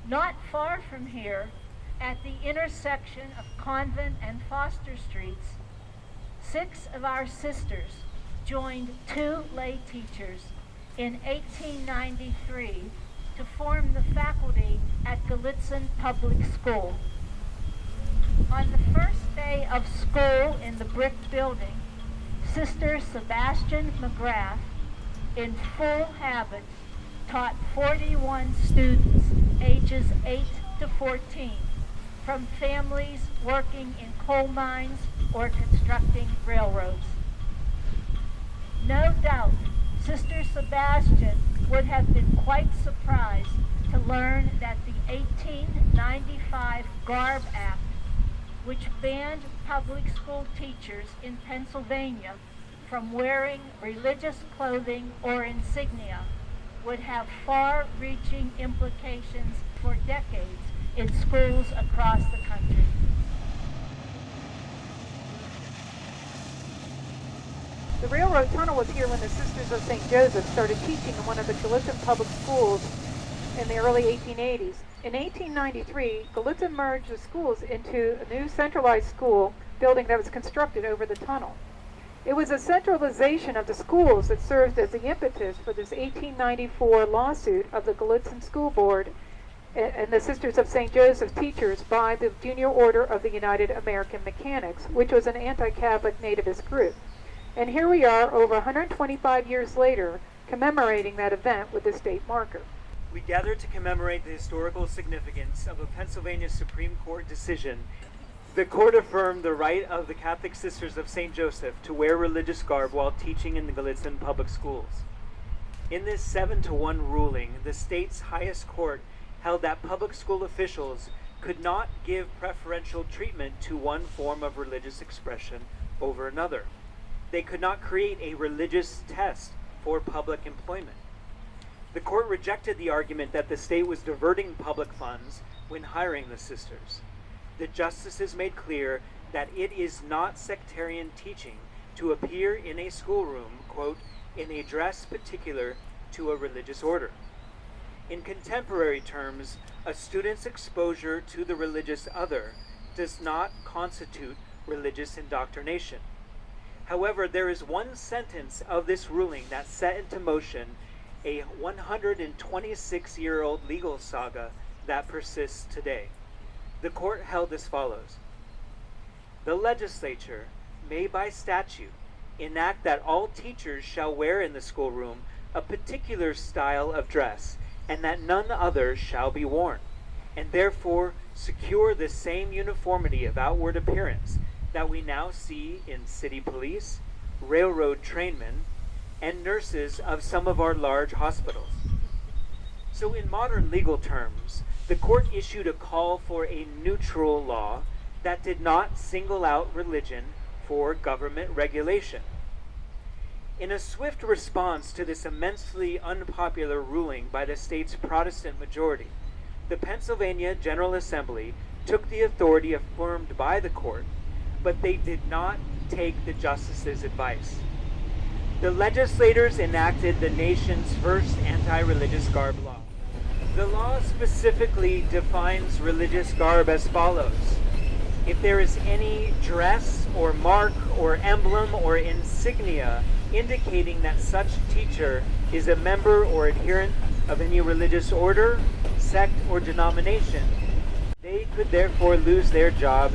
Not far from here, at the intersection of Convent and Foster Streets, 6 of our sisters joined 2 lay teachers in 1893 to form the faculty at Gallitzin Public School. On the first day of school in the brick building, Sister Sebastian McGrath, in full habit, taught 41 students ages 8 to 14 from families working in coal mines or constructing railroads. No doubt, Sister Sebastian would have been quite surprised to learn that the 1895 Garb Act, which banned public school teachers in Pennsylvania from wearing religious clothing or insignia, would have far-reaching implications for decades in schools across the country. The railroad tunnel was here when the Sisters of St. Joseph started teaching in one of the Gallitzin Public Schools in the early 1880s. In 1893, Gallitzin merged the schools into a new centralized school building that was constructed over the tunnel. It was a centralization of the schools that served as the impetus for this 1894 lawsuit of the Gallitzin School Board and the Sisters of St. Joseph teachers by the Junior Order of the United American Mechanics, which was an anti-Catholic nativist group. And here we are, over 125 years later, commemorating that event with a state marker. We gather to commemorate the historical significance of a Pennsylvania Supreme Court decision. The court affirmed the right of the Catholic Sisters of St. Joseph to wear religious garb while teaching in the Gallitzin public schools. In this 7-1 ruling, the state's highest court held that public school officials could not give preferential treatment to one form of religious expression over another. They could not create a religious test for public employment. The court rejected the argument that the state was diverting public funds when hiring the sisters. The justices made clear that it is not sectarian teaching to appear in a schoolroom, quote, in a dress particular to a religious order. In contemporary terms, a student's exposure to the religious other does not constitute religious indoctrination. However, there is one sentence of this ruling that set into motion a 126-year-old legal saga that persists today. The court held as follows: the legislature may by statute enact that all teachers shall wear in the schoolroom a particular style of dress, and that none other shall be worn, and therefore secure the same uniformity of outward appearance that we now see in city police, railroad trainmen, and nurses of some of our large hospitals. So in modern legal terms, the court issued a call for a neutral law that did not single out religion for government regulation. In a swift response to this immensely unpopular ruling by the state's Protestant majority, the Pennsylvania General Assembly took the authority affirmed by the court, but they did not take the justices' advice. The legislators enacted the nation's first anti-religious garb law. The law specifically defines religious garb as follows: if there is any dress or mark or emblem or insignia indicating that such teacher is a member or adherent of any religious order, sect, or denomination, they could therefore lose their job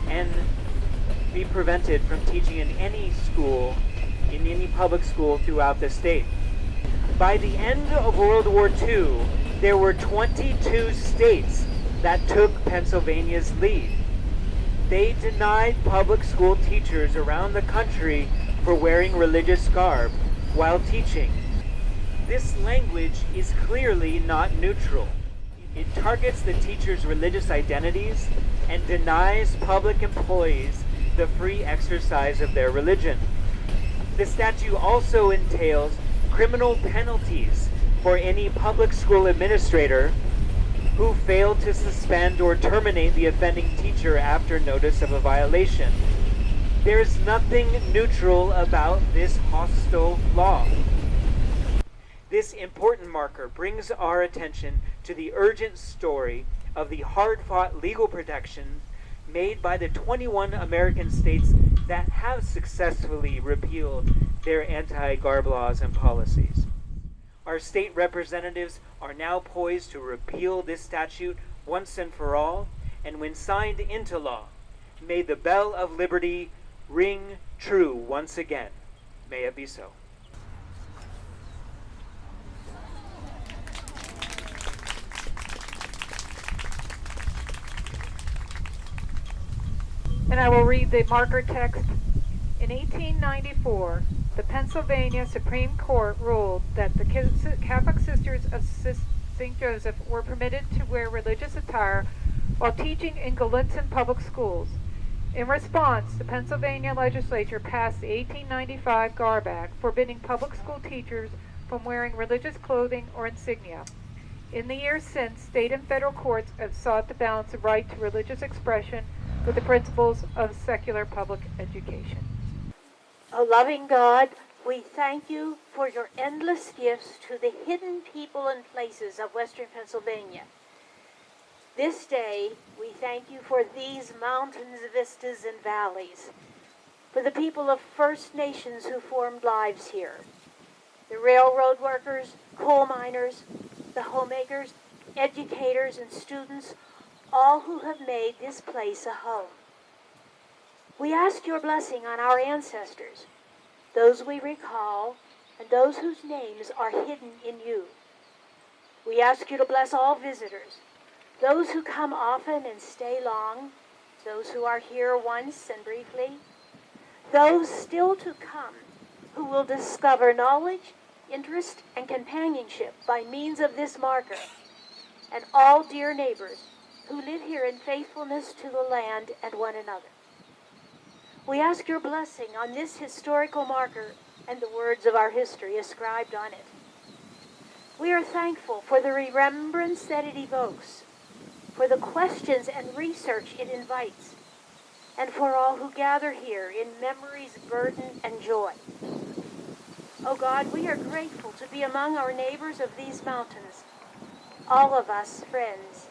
and be prevented from teaching in any school, in any public school throughout the state. By the end of World War II, there were 22 states that took Pennsylvania's lead. They denied public school teachers around the country for wearing religious garb while teaching. This language is clearly not neutral. It targets the teachers' religious identities and denies public employees the free exercise of their religion. The statute also entails criminal penalties for any public school administrator who failed to suspend or terminate the offending teacher after notice of a violation. There is nothing neutral about this hostile law. This important marker brings our attention to the urgent story of the hard-fought legal protections made by the 21 American states that have successfully repealed their anti-garb laws and policies. Our state representatives are now poised to repeal this statute once and for all, and when signed into law, may the bell of liberty ring true once again. May it be so. And I will read the marker text. In 1894, the Pennsylvania Supreme Court ruled that the Catholic Sisters of St. Joseph were permitted to wear religious attire while teaching in Gallitzin Public Schools. In response, the Pennsylvania legislature passed the 1895 Garb Act, forbidding public school teachers from wearing religious clothing or insignia. In the years since, state and federal courts have sought to balance the right to religious expression with the principles of secular public education. O loving God, we thank you for your endless gifts to the hidden people and places of Western Pennsylvania. This day, we thank you for these mountains, vistas, and valleys, for the people of First Nations who formed lives here, the railroad workers, coal miners, the homemakers, educators, and students, all who have made this place a home. We ask your blessing on our ancestors, those we recall, and those whose names are hidden in you. We ask you to bless all visitors, those who come often and stay long, those who are here once and briefly, those still to come who will discover knowledge, interest, and companionship by means of this marker, and all dear neighbors who live here in faithfulness to the land and one another. We ask your blessing on this historical marker and the words of our history ascribed on it. We are thankful for the remembrance that it evokes, for the questions and research it invites, and for all who gather here in memory's burden and joy. Oh God, we are grateful to be among our neighbors of these mountains, all of us friends